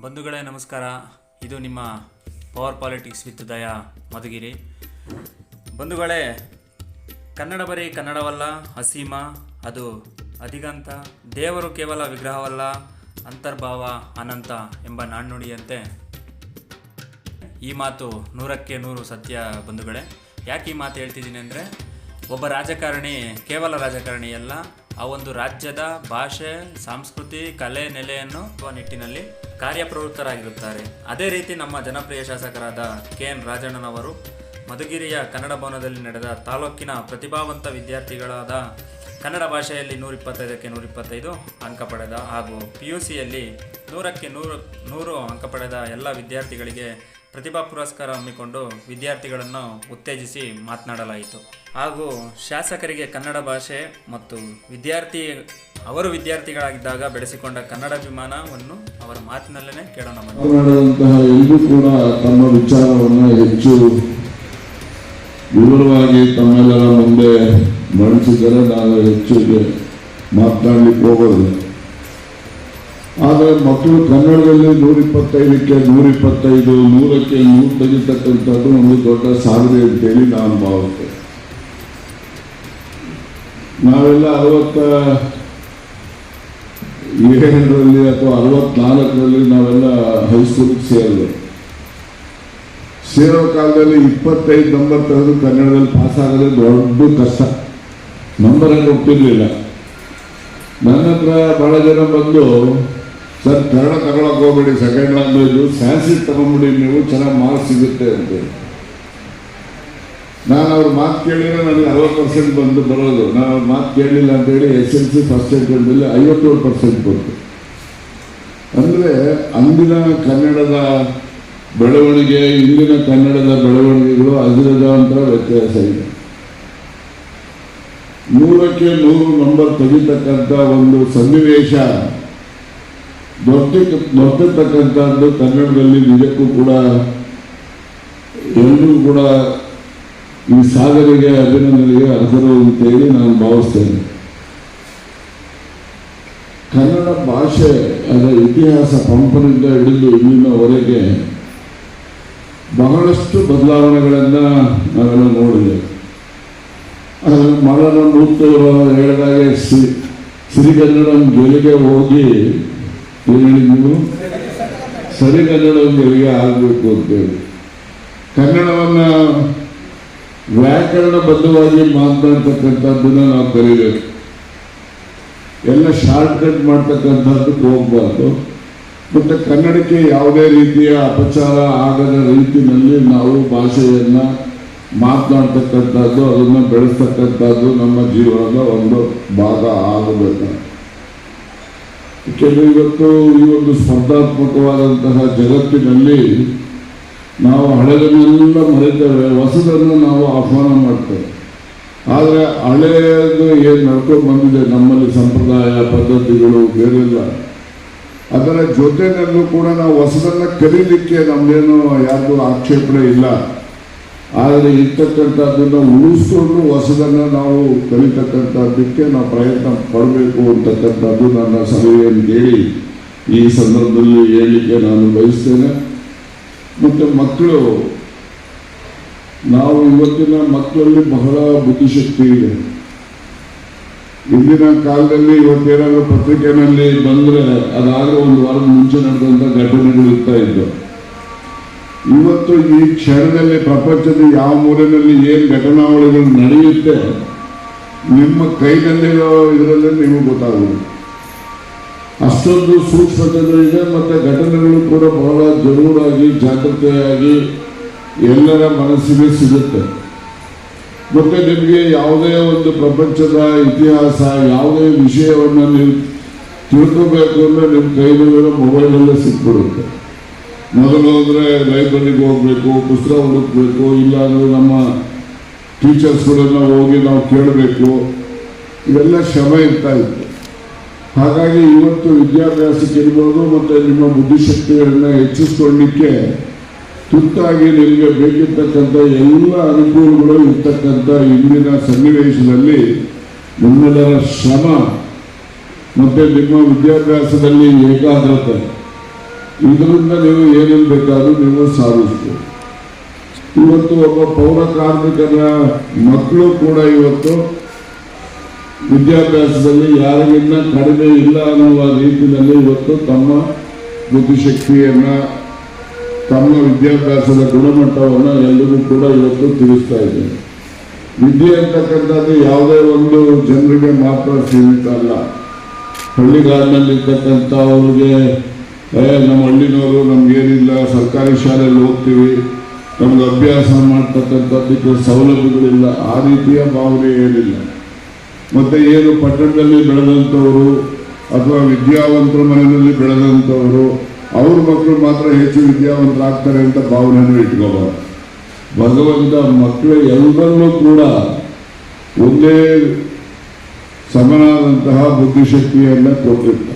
ಬಂಧುಗಳೇ ನಮಸ್ಕಾರ. ಇದು ನಿಮ್ಮ ಪವರ್ ಪಾಲಿಟಿಕ್ಸ್ ವಿತ್ ದಯಾ ಮಧುಗಿರಿ. ಬಂಧುಗಳೇ, ಕನ್ನಡ ಬರೀ ಕನ್ನಡವಲ್ಲ, ಅಸೀಮ, ಅದು ಅಧಿಗಂತ. ದೇವರು ಕೇವಲ ವಿಗ್ರಹವಲ್ಲ, ಅಂತರ್ಭಾವ ಅನಂತ ಎಂಬ ನಾಣ್ಣುಡಿಯಂತೆ ಈ ಮಾತು 100ಕ್ಕೆ 100 ಸತ್ಯ. ಬಂಧುಗಳೇ, ಯಾಕೆ ಈ ಮಾತು ಹೇಳ್ತಿದ್ದೀನಿ ಅಂದರೆ, ಒಬ್ಬ ರಾಜಕಾರಣಿ ಕೇವಲ ರಾಜಕಾರಣಿ ಅಲ್ಲ, ಆ ಒಂದು ರಾಜ್ಯದ ಭಾಷೆ, ಸಂಸ್ಕೃತಿ, ಕಲೆ, ನೆಲೆಯನ್ನು ನಿಟ್ಟಿನಲ್ಲಿ ಕಾರ್ಯಪ್ರವೃತ್ತರಾಗಿರುತ್ತಾರೆ. ಅದೇ ರೀತಿ ನಮ್ಮ ಜನಪ್ರಿಯ ಶಾಸಕರಾದ KN ರಾಜಣ್ಣನವರು ಮಧುಗಿರಿಯ ಕನ್ನಡ ಭವನದಲ್ಲಿ ನಡೆದ ತಾಲೂಕಿನ ಪ್ರತಿಭಾವಂತ ವಿದ್ಯಾರ್ಥಿಗಳಾದ ಕನ್ನಡ ಭಾಷೆಯಲ್ಲಿ 125ಕ್ಕೆ 125 ಅಂಕ ಪಡೆದ ಹಾಗೂ PUCಯಲ್ಲಿ 100ಕ್ಕೆ 100 ಅಂಕ ಪಡೆದ ಎಲ್ಲ ವಿದ್ಯಾರ್ಥಿಗಳಿಗೆ ಪ್ರತಿಭಾ ಪುರಸ್ಕಾರ ಹಮ್ಮಿಕೊಂಡು ವಿದ್ಯಾರ್ಥಿಗಳನ್ನು ಉತ್ತೇಜಿಸಿ ಮಾತನಾಡಲಾಯಿತು. ಹಾಗೂ ಶಾಸಕರಿಗೆ ಕನ್ನಡ ಭಾಷೆ ಮತ್ತು ಅವರು ವಿದ್ಯಾರ್ಥಿಗಳಾಗಿದ್ದಾಗ ಬೆಳೆಸಿಕೊಂಡ ಕನ್ನಡಾಭಿಮಾನವನ್ನು ಅವರ ಮಾತಿನಲ್ಲೇ ಕೇಳೋಣ. ಮಾತನಾಡುವಂತಹ ಎಲ್ಲರೂ ಕೂಡ ತಮ್ಮ ವಿಚಾರವನ್ನು ಹೆಚ್ಚು ವಿವರವಾಗಿ ತಮ್ಮೆಲ್ಲರ ಮುಂದೆ ಮಂಡಿಸಿದರೆ ನಾನು ಹೆಚ್ಚು ಮಾತನಾಡಲಿಕ್ಕೆ ಹೋಗೋದು. ಆದರೆ ಮಕ್ಕಳು ಕನ್ನಡದಲ್ಲಿ 125ಕ್ಕೆ 125, 100ಕ್ಕೆ 100 ತೆಗಿತಕ್ಕಂಥದ್ದು ಒಂದು ದೊಡ್ಡ ಸಾಧನೆ ಅಂತೇಳಿ ನಾನು ಭಾವಿಸ್ತೇನೆ. ನಾವೆಲ್ಲ 67ರಲ್ಲಿ ಅಥವಾ 64ರಲ್ಲಿ ನಾವೆಲ್ಲ ಹೈಸ್ಕೂಲಿಗೆ ಸೇರೋ ಕಾಲದಲ್ಲಿ 25 ನಂಬರ್ ತೆಗೆದು ಕನ್ನಡದಲ್ಲಿ ಪಾಸ್ ಆಗೋದೇ ದೊಡ್ಡ ಕಷ್ಟ. ನಂಬರೇ ಕೊಟ್ಟಿರಲಿಲ್ಲ. ನನ್ನ ಹತ್ರ ಬಹಳ ಜನ ಬಂದು, ಸರ್ ಕನ್ನಡ ತಗೊಳಕ್ಕೆ ಹೋಗ್ಬೇಡಿ, ಸೆಕೆಂಡ್ ಲ್ಯಾಂಗ್ವೇಜು, ಸ್ಯಾನ್ಸ್ಕ್ರಿಟ್ ತಗೊಂಡ್ಬಿಡಿ, ನೀವು ಚೆನ್ನಾಗಿ ಮಾರ್ಕ್ಸ್ ಸಿಗುತ್ತೆ ಅಂತೇಳಿ. ನಾನು ಅವ್ರ ಮಾತು ಕೇಳಿದ್ರೆ ನನಗೆ 60% ಬರೋದು. ನಾನು ಅವ್ರ ಮಾತು ಕೇಳಲಿಲ್ಲ ಅಂತೇಳಿ SLC ಫಸ್ಟ್ ಅಟೆಂಪ್ಟಲ್ಲಿ 57% ಬಂತು. ಅಂದರೆ ಅಂದಿನ ಕನ್ನಡದ ಬೆಳವಣಿಗೆ, ಇಂದಿನ ಕನ್ನಡದ ಬೆಳವಣಿಗೆಗಳು ಅಜಗಜಾಂತರ ವ್ಯತ್ಯಾಸ ಇದೆ. 100ಕ್ಕೆ 100 ನಂಬರ್ ತೆಗಿತಕ್ಕಂಥ ಒಂದು ಸನ್ನಿವೇಶ ದೊಡ್ಡತಕ್ಕಂಥದ್ದು ಕನ್ನಡದಲ್ಲಿ ನಿಜಕ್ಕೂ ಕೂಡ ಎಲ್ಲರೂ ಕೂಡ ಈ ಸಾಧನೆಗೆ ಅಭಿನಂದನೆಗೆ ಅರ್ಹರು ಅಂತೇಳಿ ನಾನು ಭಾವಿಸ್ತೇನೆ. ಕನ್ನಡ ಭಾಷೆ ಅದರ ಇತಿಹಾಸ ಪಂಪನಿಂದ ಹಿಡಿದು ಇಲ್ಲಿನವರೆಗೆ ಬಹಳಷ್ಟು ಬದಲಾವಣೆಗಳನ್ನು ನಾವೆಲ್ಲ ನೋಡಿದ್ದೇವೆ. ಅದನ್ನು ಮರಣ ಮೂರ್ತವರು ಹೇಳಿದಾಗೆ ಸಿರಿಗನ್ನಡಂ ಗೆಲಿಗೆ ಹೋಗಿ ನೀವು ಸರಿಗನ್ನಡಂ ಗೆಲಿಗೆ ಆಗಬೇಕು ಅಂತೇಳಿ ಕನ್ನಡವನ್ನು ವ್ಯಾಕರಣಬದ್ಧವಾಗಿ ಮಾತನಾಡ್ತಕ್ಕಂಥದ್ದನ್ನು ನಾವು ಕಲಿಬೇಕು. ಎಲ್ಲ ಶಾರ್ಟ್ ಕಟ್ ಮಾಡ್ತಕ್ಕಂಥದ್ದಕ್ಕೆ ಹೋಗ್ಬಾರ್ದು. ಮತ್ತು ಕನ್ನಡಕ್ಕೆ ಯಾವುದೇ ರೀತಿಯ ಅಪಚಾರ ಆಗದ ರೀತಿಯಲ್ಲಿ ನಾವು ಭಾಷೆಯನ್ನು ಮಾತನಾಡ್ತಕ್ಕಂಥದ್ದು, ಅದನ್ನು ಬೆಳೆಸ್ತಕ್ಕಂಥದ್ದು ನಮ್ಮ ಜೀವನದ ಒಂದು ಭಾಗ ಆಗಬೇಕು. ಏಕೆಂದರೆ ಇವತ್ತು ಈ ಒಂದು ಸ್ಪರ್ಧಾತ್ಮಕವಾದಂತಹ ಜಗತ್ತಿನಲ್ಲಿ ನಾವು ಹಳೆಯದನ್ನೆಲ್ಲ ಮರೆತೇವೆ, ಹೊಸದನ್ನು ನಾವು ಆಹ್ವಾನ ಮಾಡ್ತೇವೆ. ಆದರೆ ಹಳೆಯದು ಏನು ನಡ್ಕೊಂಡು ಬಂದಿದೆ ನಮ್ಮಲ್ಲಿ ಸಂಪ್ರದಾಯ ಪದ್ಧತಿಗಳು ಬೇರೆಲ್ಲ, ಅದರ ಜೊತೆಯಲ್ಲೂ ಕೂಡ ನಾವು ಹೊಸದನ್ನು ಕಲೀಲಿಕ್ಕೆ ನಮ್ಮದೇನು ಯಾರಿಗೂ ಆಕ್ಷೇಪಣೆ ಇಲ್ಲ. ಆದರೆ ಇರ್ತಕ್ಕಂಥದ್ದನ್ನು ಉಳಿಸ್ಕೊಂಡು ಹೊಸದನ್ನು ನಾವು ಕಲಿತಕ್ಕಂಥದ್ದಕ್ಕೆ ನಾವು ಪ್ರಯತ್ನ ಪಡಬೇಕು ಅಂತಕ್ಕಂಥದ್ದು ನನ್ನ ಸಲಹೆಯನ್ನು ಕೇಳಿ ಈ ಸಂದರ್ಭದಲ್ಲಿ ಹೇಳಲಿಕ್ಕೆ ನಾನು ಬಯಸ್ತೇನೆ. ಮತ್ತು ಮಕ್ಕಳು, ನಾವು ಇವತ್ತಿನ ಮಕ್ಕಳಲ್ಲಿ ಬಹಳ ಬುದ್ಧಿಶಕ್ತಿ ಇದೆ. ಇಂದಿನ ಕಾಲದಲ್ಲಿ ಇವತ್ತೇನಾದರೂ ಪತ್ರಿಕೆಯಲ್ಲಿ ಬಂದರೆ ಅದಾಗಲೂ ಒಂದು ವಾರದ ಮುಂಚೆ ನಡೆದಂಥ ಘಟನೆಗಳು ಇರ್ತಾ ಇದ್ದವು. ಇವತ್ತು ಈ ಕ್ಷಣದಲ್ಲಿ ಪ್ರಪಂಚದ ಯಾವ ಮೂಲೆಯಲ್ಲಿ ಏನು ಘಟನಾವಳಿಗಳು ನಡೆಯುತ್ತೆ ನಿಮ್ಮ ಕೈನಲ್ಲಿರೋ ಇದರಲ್ಲಿ ನಿಮಗೆ ಗೊತ್ತಾಗುವುದು. ಅಷ್ಟೊಂದು ಸೂಕ್ಷ್ಮತೆಗಳಿದೆ. ಮತ್ತು ಘಟನೆಗಳು ಕೂಡ ಬಹಳ ಜರೂರಾಗಿ ಜಾಗೃತೆಯಾಗಿ ಎಲ್ಲರ ಮನಸ್ಸಿಗೆ ಸಿಗುತ್ತೆ. ಮತ್ತು ನಿಮಗೆ ಯಾವುದೇ ಒಂದು ಪ್ರಪಂಚದ ಇತಿಹಾಸ, ಯಾವುದೇ ವಿಷಯವನ್ನು ನೀವು ತಿಳ್ಕೋಬೇಕು ಅಂದರೆ ನಿಮ್ಮ ಕೈನಲ್ಲಿರೋ ಮೊಬೈಲಲ್ಲೇ ಸಿಕ್ಬಿಡುತ್ತೆ. ಮೊದಲು ಅಂದರೆ ಲೈಬ್ರರಿಗೆ ಹೋಗಬೇಕು, ಪುಸ್ತಕ ಹುಡುಕಬೇಕು, ಇಲ್ಲಾಂದರೆ ನಮ್ಮ ಟೀಚರ್ಸ್ಗಳನ್ನು ಹೋಗಿ ನಾವು ಕೇಳಬೇಕು. ಇವೆಲ್ಲ ಶ್ರಮ ಇರ್ತಾ ಇತ್ತು. ಹಾಗಾಗಿ ಇವತ್ತು ವಿದ್ಯಾಭ್ಯಾಸಕ್ಕೆ ಇರ್ಬೋದು ಮತ್ತು ನಿಮ್ಮ ಬುದ್ಧಿಶಕ್ತಿಗಳನ್ನು ಹೆಚ್ಚಿಸ್ಕೊಳ್ಳಿಕ್ಕೆ ತುರ್ತಾಗಿ ನಿಮಗೆ ಬೇಕಿರ್ತಕ್ಕಂಥ ಎಲ್ಲ ಅನುಕೂಲಗಳು ಇರ್ತಕ್ಕಂಥ ಇಂದಿನ ಸನ್ನಿವೇಶದಲ್ಲಿ ನಿಮ್ಮೆಲ್ಲರ ಶ್ರಮ ಮತ್ತು ನಿಮ್ಮ ವಿದ್ಯಾಭ್ಯಾಸದಲ್ಲಿ ಏಕಾಗ್ರತೆ ಇದರಿಂದ ನೀವು ಏನೇನು ಬೇಕಾದ್ರೂ ನೀವು ಸಾಧಿಸ್ಬೋದು. ಇವತ್ತು ಒಬ್ಬ ಪೌರ ಕಾರ್ಮಿಕರ ಮಕ್ಕಳು ಕೂಡ ಇವತ್ತು ವಿದ್ಯಾಭ್ಯಾಸದಲ್ಲಿ ಯಾರಿಗಿನ್ನ ಕಡಿಮೆ ಇಲ್ಲ ಅನ್ನುವ ರೀತಿಯಲ್ಲಿ ಇವತ್ತು ತಮ್ಮ ಬುದ್ಧಿಶಕ್ತಿಯನ್ನ, ತಮ್ಮ ವಿದ್ಯಾಭ್ಯಾಸದ ಗುಣಮಟ್ಟವನ್ನು ಎಲ್ಲರೂ ಕೂಡ ಇವತ್ತು ತಿಳಿಸ್ತಾ ಇದ್ದಾರೆ. ವಿದ್ಯೆ ಅಂತಕ್ಕಂಥದ್ದು ಯಾವುದೇ ಒಂದು ಜನರಿಗೆ ಮಾತ್ರ ಸೀಮಿತ ಅಲ್ಲ. ಹಳ್ಳಿಗಾಡಿನಲ್ಲಿರ್ತಕ್ಕಂಥ ಅವ್ರಿಗೆ ನಮ್ಮ ಹಳ್ಳಿನವರು ನಮ್ಗೇನಿಲ್ಲ, ಸರ್ಕಾರಿ ಶಾಲೆಯಲ್ಲಿ ಹೋಗ್ತೀವಿ, ನಮ್ಗೆ ಅಭ್ಯಾಸ ಮಾಡ್ತಕ್ಕಂಥದ್ದಕ್ಕೆ ಸೌಲಭ್ಯಗಳಿಲ್ಲ, ಆ ರೀತಿಯ ಭಾವನೆ ಏನಿಲ್ಲ. ಮತ್ತೆ ಏನು ಪಟ್ಟಣದಲ್ಲಿ ಬೆಳೆದಂಥವರು ಅಥವಾ ವಿದ್ಯಾವಂತರ ಮನೆಯಲ್ಲಿ ಬೆಳೆದಂಥವರು ಅವ್ರ ಮಕ್ಕಳು ಮಾತ್ರ ಹೆಚ್ಚು ವಿದ್ಯಾವಂತರಾಗ್ತಾರೆ ಅಂತ ಭಾವನೆಯನ್ನು ಇಟ್ಕೋಬಾರ್ದು. ಭಗವಂತ ಮಕ್ಕಳು ಎಲ್ಲರನ್ನೂ ಕೂಡ ಒಂದೇ ಸಮನಾದಂತಹ ಬುದ್ಧಿಶಕ್ತಿಯನ್ನು ಕೊಟ್ಟಿರ್ತಾರೆ.